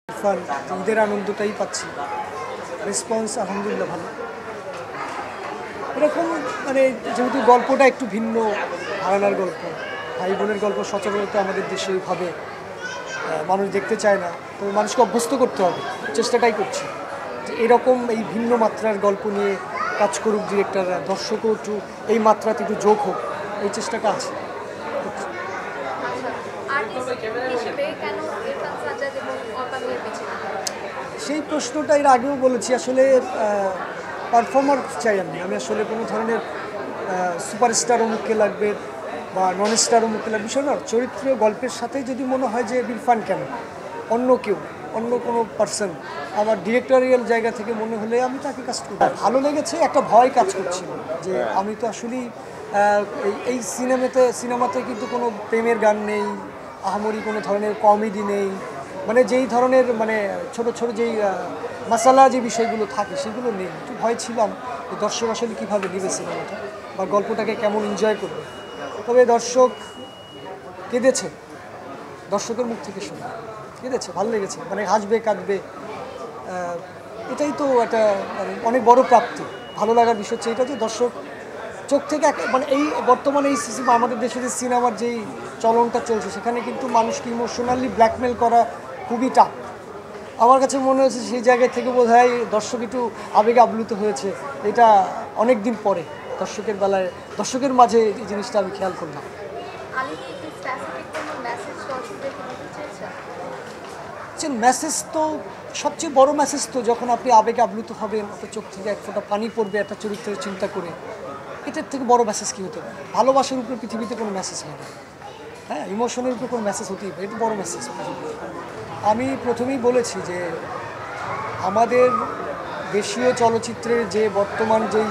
ইরফান ঈদের আনন্দটাই পাচ্ছি। রেসপন্স আলহামদুলিল্লাহ ভালো। এরকম মানে যেহেতু গল্পটা একটু ভিন্ন, হারানোর গল্প, ভাই বোনের গল্প সচরাচর আমাদের দেশে ওইভাবে মানুষ দেখতে চায় না। তো মানুষকে অভ্যস্ত করতে হবে, চেষ্টাটাই করছি যে এরকম এই ভিন্ন মাত্রার গল্প নিয়ে কাজ করুক ডিরেক্টররা, দর্শকও একটু এই মাত্রাতে একটু যোগ হোক, এই চেষ্টাটা আছে। সেই প্রশ্নটা এর আগেও বলেছি, আসলে পারফর্মার চাই আমি আসলে কোনো ধরনের সুপারস্টারও মুখে লাগবে বা নন স্টারও মুখে লাগবে বিষয় না। চরিত্র গল্পের সাথে যদি মনে হয় যে ইরফান কেন, অন্য কেউ, অন্য কোনো পার্সন আমার ডিরেক্টরিয়াল জায়গা থেকে মনে হলে আমি তাকে কাজ করি। ভালো লেগেছে, একটা ভয় কাজ করছিল যে আমি তো আসলেই এই সিনেমাতে কিন্তু কোনো প্রেমের গান নেই, আহামরি কোনো ধরনের কমেডি নেই, মানে যেই ধরনের মানে ছোট ছোট যেই মশালা যে বিষয়গুলো থাকে সেগুলো নেই। একটু ভয় ছিলাম যে দর্শক আসলে কীভাবে নেবে সিনেমাটা বা গল্পটাকে কেমন এনজয় করবে। তবে দর্শক কেঁদেছে, দর্শকের মুখ থেকে শুনে কেঁদেছে, ভালো লেগেছে, মানে হাসবে কাঁদবে, এটাই তো একটা মানে অনেক বড় প্রাপ্তি। ভালো লাগার বিষয় হচ্ছে এটা যে দর্শক চোখ থেকে মানে এই বর্তমানে এই আমাদের দেশের যে সিনেমার যেই চলনটা চলছে সেখানে কিন্তু মানুষকে ইমোশনালি ব্ল্যাকমেল করা খুবই টাফ। আমার কাছে মনে হয়েছে সেই জায়গা থেকে বোধহয় দর্শক একটু আবেগে আপ্লুত হয়েছে। এটা অনেক দিন পরে দর্শকের বেলায়, দর্শকের মাঝে এই জিনিসটা আমি খেয়াল করলাম। মেসেজ তো সবচেয়ে বড় মেসেজ তো যখন আপনি আবেগে আপ্লুত হবেন, আপনার চোখ থেকে এক ফোঁটা পানি পড়বে একটা চরিত্রের চিন্তা করে, এটার থেকে বড় মেসেজ কী হতে পারে? ভালোবাসার উপরে পৃথিবীতে কোনো মেসেজ হয় না, হ্যাঁ, ইমোশনের উপরে কোনো মেসেজ হতেই পারে, এটা বড় মেসেজ। আমি প্রথমেই বলেছি যে আমাদের দেশীয় চলচ্চিত্রের যে বর্তমান যেই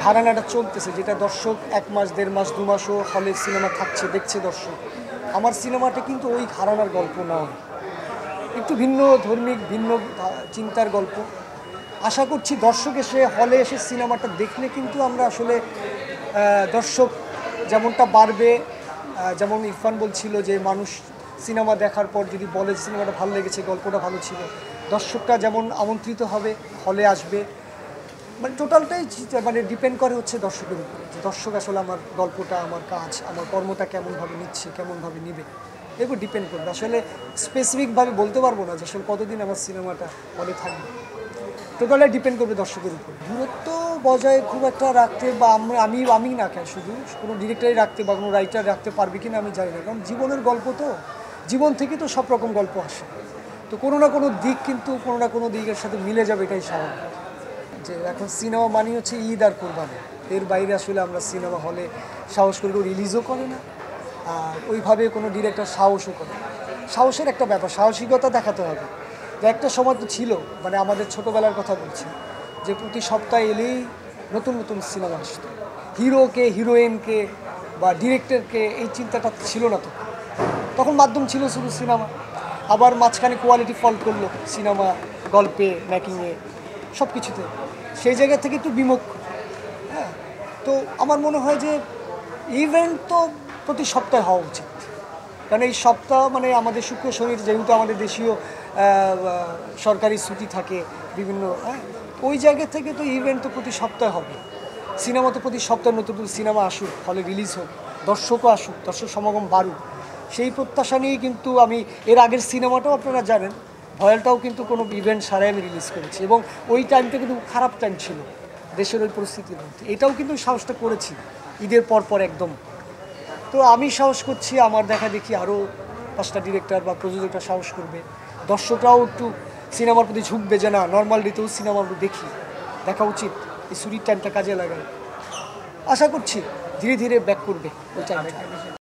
ঘরানাটা চলতেছে, যেটা দর্শক 1 মাস 1.5 মাস 2 মাসও হলে সিনেমা থাকছে, দেখছে দর্শক, আমার সিনেমাটা কিন্তু ওই ঘরানার গল্প নয়, একটু ভিন্ন ধর্মিক, ভিন্ন চিন্তার গল্প। আশা করছি দর্শক হলে এসে সিনেমাটা দেখলে কিন্তু আমরা আসলে দর্শক যেমনটা বাড়বে, যেমন ইরফান বলছিল যে মানুষ সিনেমা দেখার পর যদি বলে সিনেমাটা ভালো লেগেছে, গল্পটা ভালো ছিল, দর্শকটা যেমন আমন্ত্রিত হবে, হলে আসবে, মানে টোটালটাই মানে ডিপেন্ড করে হচ্ছে দর্শকের উপর, যে দর্শক আসলে আমার গল্পটা, আমার কাজ, আমার কর্মটা কেমনভাবে নিচ্ছে, কেমনভাবে নিবে, এর উপর ডিপেন্ড করবে। আসলে স্পেসিফিকভাবে বলতে পারবো না যে আসলে কতদিন আমার সিনেমাটা হলে থাকবে, টোটালটাই ডিপেন্ড করবে দর্শকের উপর। দূরত্ব বজায় খুব একটা রাখতে বা আমি না কেন, শুধু কোনো ডিরেক্টরই রাখতে বা কোনো রাইটার রাখতে পারবে কিনা আমি জানি না, কারণ জীবনের গল্প তো, জীবন থেকে তো সব রকম গল্প আসে, তো কোনো না কোনো দিক কিন্তু কোনো না কোনো দিকের সাথে মিলে যাবে, এটাই স্বাভাবিক। যে এখন সিনেমা মানে হচ্ছে ঈদ আর কোরবানি, এর বাইরে আসলে আমরা সিনেমা হলে সাহস করে কেউ রিলিজও করে না, আর ওইভাবে কোনো ডিরেক্টর সাহসও করে না। সাহসের একটা ব্যাপার, সাহসিকতা দেখাতে হবে। যে একটা সময় তো ছিল, মানে আমাদের ছোটোবেলার কথা বলছি, যে প্রতি সপ্তাহে এলেই নতুন নতুন সিনেমা আসতো, হিরোকে, হিরোইনকে বা ডিরেক্টরকে এই চিন্তাটা ছিল না, তখন মাধ্যম ছিল শুধু সিনেমা। আবার মাঝখানে কোয়ালিটি ফল করলো সিনেমা, গল্পে, মেকিংয়ে, সব কিছুতে, সেই জায়গা থেকে একটু বিমুখ। হ্যাঁ, তো আমার মনে হয় যে ইভেন্ট তো প্রতি সপ্তাহে হওয়া উচিত, কারণ এই সপ্তাহ মানে আমাদের শুক্র শনির যেহেতু আমাদের দেশীয় সরকারি ছুটি থাকে বিভিন্ন, হ্যাঁ, ওই জায়গা থেকে তো ইভেন্ট তো প্রতি সপ্তাহে হবে। সিনেমা তো প্রতি সপ্তাহে নতুন নতুন সিনেমা আসুক, হলে রিলিজ হোক, দর্শকও আসুক, দর্শক সমাগম বাড়ুক, সেই প্রত্যাশা নিয়েই কিন্তু আমি এর আগের সিনেমাটাও আপনারা জানেন, ভয়ালটাও কিন্তু কোনো ইভেন্ট ছাড়াই আমি রিলিজ করেছি, এবং ওই টাইমটা কিন্তু খারাপ টাইম ছিল দেশের ওই পরিস্থিতির মধ্যে, এটাও কিন্তু সাহসটা করেছি ঈদের পর একদম। তো আমি সাহস করছি, আমার দেখা দেখি আরও 5টা ডিরেক্টর বা প্রযোজকরা সাহস করবে, দর্শকরাও একটু সিনেমার প্রতি ঝুঁকবে, যে না নর্মাল ডেতেও সিনেমা দেখা উচিত, এই ছুটির টাইমটা কাজে লাগায়। আশা করছি ধীরে ধীরে ব্যাক করবে ওই টাইমটা।